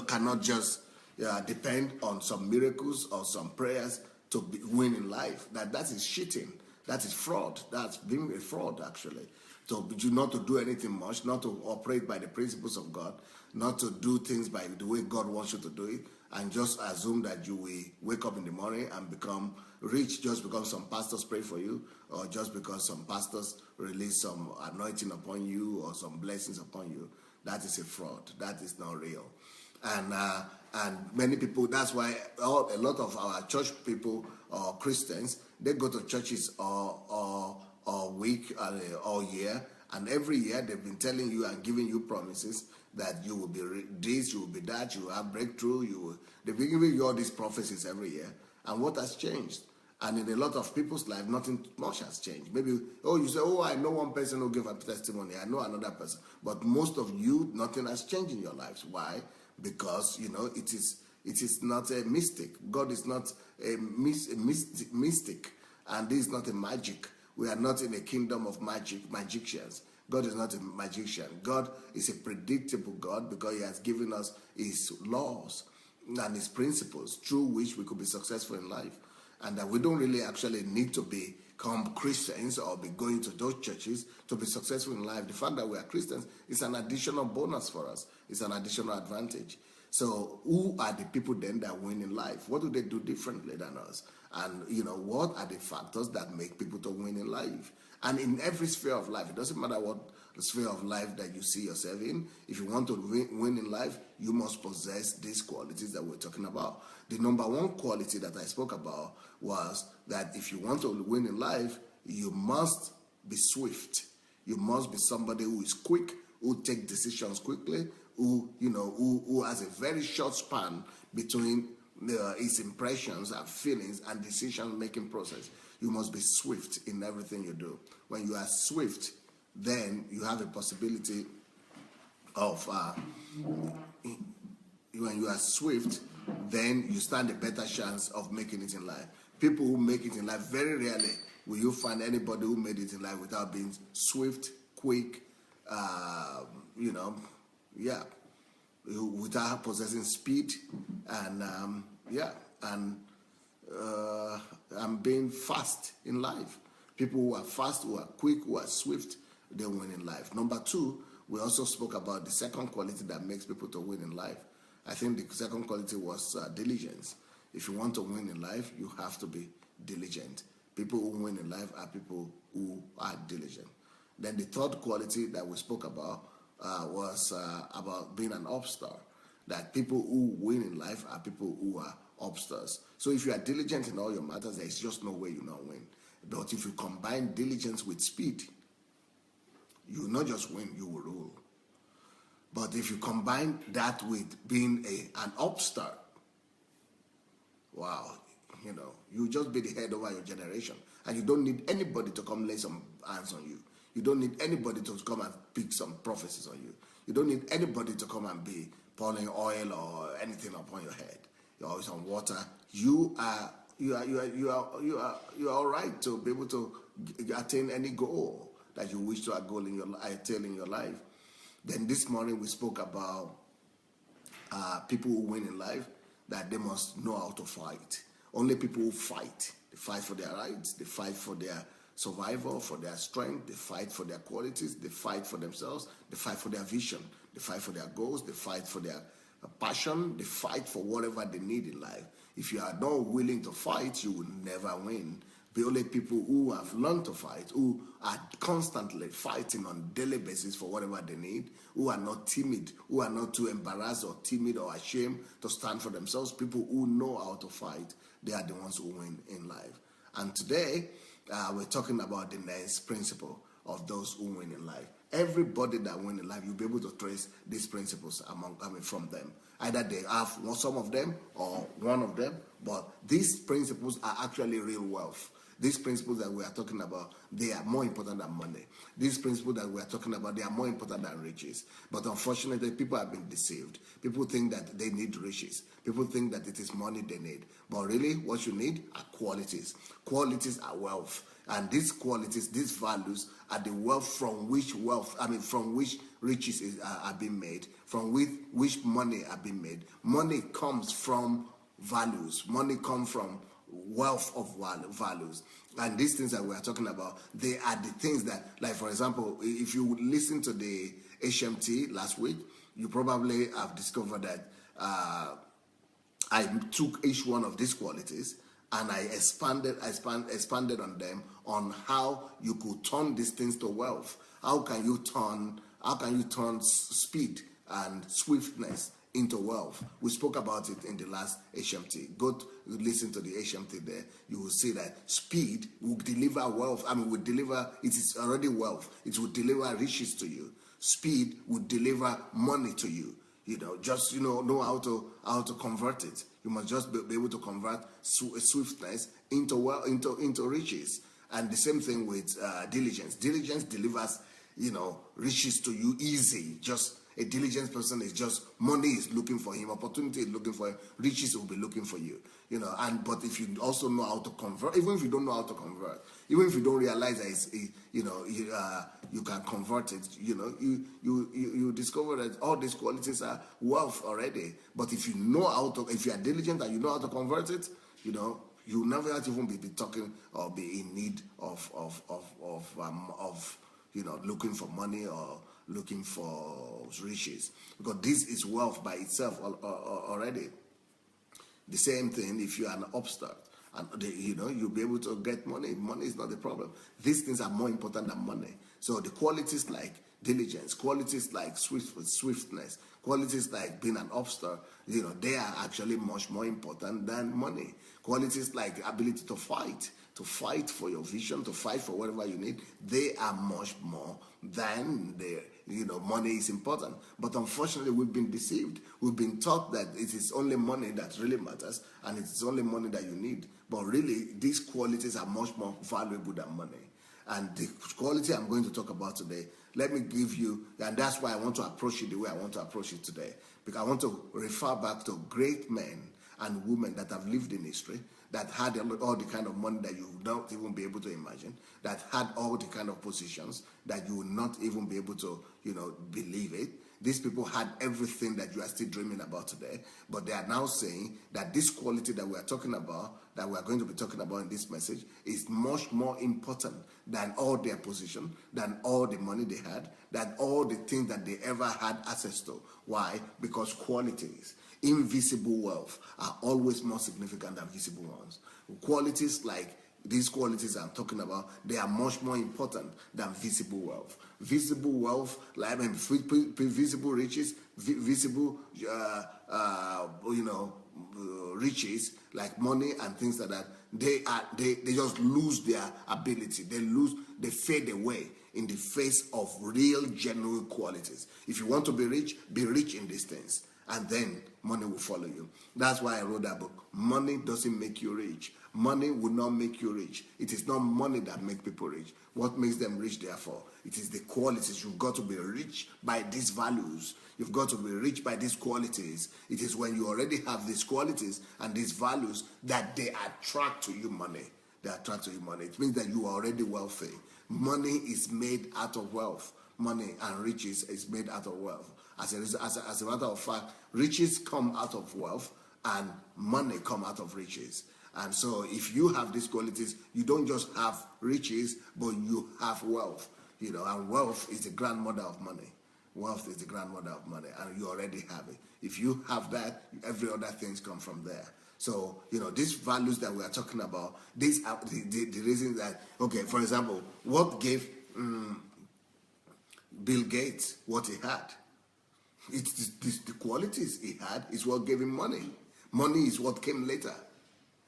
cannot just depend on some miracles or some prayers to win in life. That is cheating. That is fraud. That's being a fraud, actually. So you not to do anything much, not to operate by the principles of God, not to do things by the way God wants you to do it, and just assume that you will wake up in the morning and become rich just because some pastors pray for you, or just because some pastors release some anointing upon you or some blessings upon you. That is a fraud. That is not real. And many people, that's why a lot of our church people or Christians, they go to churches all week, all year, and every year they've been telling you and giving you promises that you will be this, you will be that, you will have breakthrough, they've been giving you all these prophecies every year. And what has changed? And in a lot of people's life, nothing much has changed. Maybe, you say, I know one person who gave a testimony, I know another person. But most of you, nothing has changed in your lives. Why? Because, it is not a mystic. God is not a mystic. And this is not a magic. We are not in a kingdom of magicians. God is not a magician. God is a predictable God because he has given us his laws and his principles through which we could be successful in life. And that we don't really actually need to become Christians or be going to those churches to be successful in life. The fact that we are Christians is an additional bonus for us. It's an additional advantage. So who are the people then that win in life? What do they do differently than us? And, what are the factors that make people to win in life? And in every sphere of life, it doesn't matter what sphere of life that you see yourself in. If you want to win in life, you must possess these qualities that we're talking about. The number one quality that I spoke about was that if you want to win in life, you must be swift. You must be somebody who is quick, who takes decisions quickly, who has a very short span between his impressions and feelings and decision-making process. You must be swift in everything you do. When you are swift, then you have a possibility of when you are swift, then you stand a better chance of making it in life. People who make it in life, very rarely will you find anybody who made it in life without being swift, quick, without possessing speed and being fast in life. People who are fast, who are quick, who are swift, they win in life. Number two, we also spoke about the second quality that makes people to win in life. I think the second quality was diligence. If you want to win in life, you have to be diligent. People who win in life are people who are diligent. Then the third quality that we spoke about was about being an upstart. That people who win in life are people who are upstarts. So if you are diligent in all your matters, there is just no way you not win. But if you combine diligence with speed, you will not just win, you will rule. But if you combine that with being an upstart, wow, you just be the head over your generation. And you don't need anybody to come lay some hands on you. You don't need anybody to come and pick some prophecies on you. You don't need anybody to come and be pouring oil or anything upon your head. You're always on water. You are all right to be able to attain any goal that you wish to attain in your life. Then this morning we spoke about people who win in life, that they must know how to fight. Only people who fight, they fight for their rights, they fight for their survival, for their strength, they fight for their qualities, they fight for themselves, they fight for their vision, they fight for their goals, they fight for their passion, they fight for whatever they need in life. If you are not willing to fight, you will never win. The only people who have learned to fight, who are constantly fighting on a daily basis for whatever they need, who are not timid, who are not too embarrassed or timid or ashamed to stand for themselves, people who know how to fight, they are the ones who win in life. And today, we're talking about the next principle of those who win in life. Everybody that win in life, you'll be able to trace these principles from them. Either they have some of them or one of them, but these principles are actually real wealth. These principles that we are talking about, they are more important than money. These principles that we are talking about, they are more important than riches. But unfortunately, people have been deceived. People think that they need riches. People think that it is money they need. But really, what you need are qualities. Qualities are wealth. And these qualities, these values, are the wealth from which riches are being made, from which money are being made. Money comes from values. Money comes from wealth of values. And these things that we are talking about, they are the things that, like for example, if you would listen to the HMT last week, you probably have discovered that I took each one of these qualities and I expanded on them, on how you could turn these things to wealth. How can you turn speed and swiftness into wealth? We spoke about it in the last HMT. Go listen to the HMT there. You will see that speed will deliver wealth. It is already wealth. It will deliver riches to you. Speed will deliver money to you. Just know how to convert it. You must just be able to convert swiftness into riches. And the same thing with diligence. Diligence delivers riches to you easy. Just a diligent person is just, money is looking for him, opportunity is looking for him, riches will be looking for you. But if you also know how to convert, even if you don't know how to convert, even if you don't realize that you can convert it, you discover that all these qualities are wealth already. But if you are diligent and you know how to convert it, you'll never even be talking or be in need of looking for money or looking for riches, because this is wealth by itself already. The same thing if you are an upstart, and you'll be able to get money. Money is not the problem. These things are more important than money. So the qualities like diligence, qualities like swiftness, qualities like being an upstart, they are actually much more important than money. Qualities like ability to fight for your vision, to fight for whatever you need, they are much more than money is important. But unfortunately, we've been deceived. We've been taught that it is only money that really matters, and it is only money that you need. But really, these qualities are much more valuable than money. And the quality I'm going to talk about today, let me give you, and that's why I want to approach it the way I want to approach it today, because I want to refer back to great men and women that have lived in history, that had all the kind of money that you would not even be able to imagine, that had all the kind of positions that you would not even be able to, believe it. These people had everything that you are still dreaming about today, but they are now saying that this quality that we are talking about, that we are going to be talking about in this message, is much more important than all their position, than all the money they had, than all the things that they ever had access to. Why? Because qualities, invisible wealth, are always more significant than visible ones. Qualities like these qualities I'm talking about, they are much more important than visible wealth. Visible wealth, visible riches, visible, riches like money and things like that. They just lose their ability. They fade away in the face of real, genuine qualities. If you want to be rich in these things, and then money will follow you. That's why I wrote that book. Money doesn't make you rich. Money will not make you rich. It is not money that makes people rich. What makes them rich, therefore? It is the qualities. You've got to be rich by these values. You've got to be rich by these qualities. It is when you already have these qualities and these values that they attract to you money. They attract to you money. It means that you are already wealthy. Money is made out of wealth. Money and riches is made out of wealth. As a matter of fact, riches come out of wealth and money come out of riches. And so if you have these qualities, you don't just have riches, but you have wealth. And wealth is the grandmother of money. Wealth is the grandmother of money, and you already have it. If you have that, every other things come from there. So, these values that we are talking about, these are the reasons that, okay, for example, what gave Bill Gates what he had? It's the qualities he had is what gave him money. Money is what came later.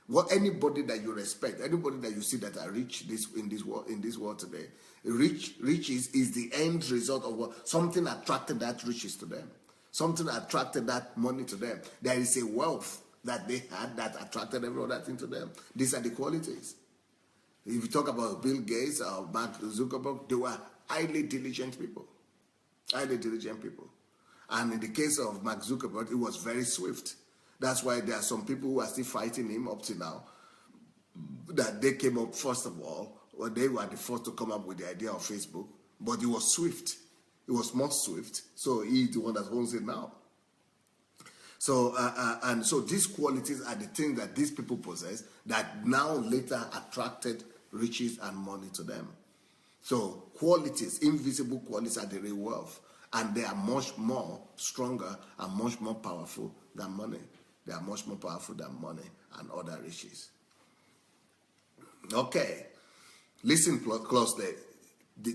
What anybody that you respect, anybody that you see that are rich in this world today, riches is the end result of what something attracted that riches to them. Something attracted that money to them. There is a wealth that they had that attracted every other thing to them. These are the qualities. If you talk about Bill Gates or Mark Zuckerberg, they were highly diligent people. Highly diligent people. And in the case of Mark Zuckerberg, it was very swift. That's why there are some people who are still fighting him up to now. That they came up, first of all, they were the first to come up with the idea of Facebook, but it was swift. He was more swift, so he's the one that owns it now. So, and so these qualities are the things that these people possess that now later attracted riches and money to them. So qualities, invisible qualities, are the real wealth. And they are much more stronger and much more powerful than money. They are much more powerful than money and other riches. Okay, listen closely.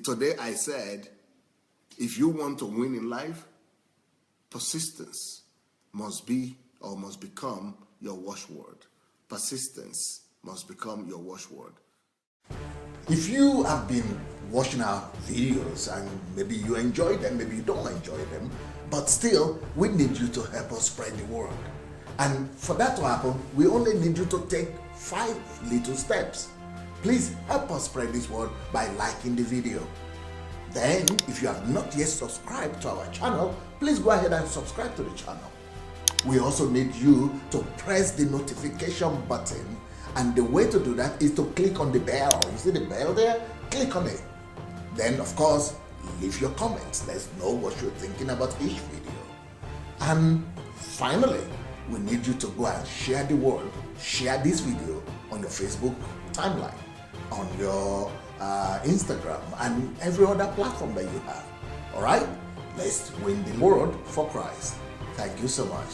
Today I said, if you want to win in life, persistence must be or must become your watchword. Persistence must become your watchword. If you have been watching our videos and maybe you enjoy them, maybe you don't enjoy them, but still, we need you to help us spread the word. And for that to happen, we only need you to take 5 little steps. Please help us spread this word by liking the video. Then, if you have not yet subscribed to our channel, please go ahead and subscribe to the channel. We also need you to press the notification button, and the way to do that is to click on the bell. You see the bell there? Click on it. Then, of course, leave your comments. Let's know what you're thinking about each video. And finally, we need you to go and share the word. Share this video on your Facebook timeline, on your Instagram, and every other platform that you have. All right? Let's win the world for Christ. Thank you so much.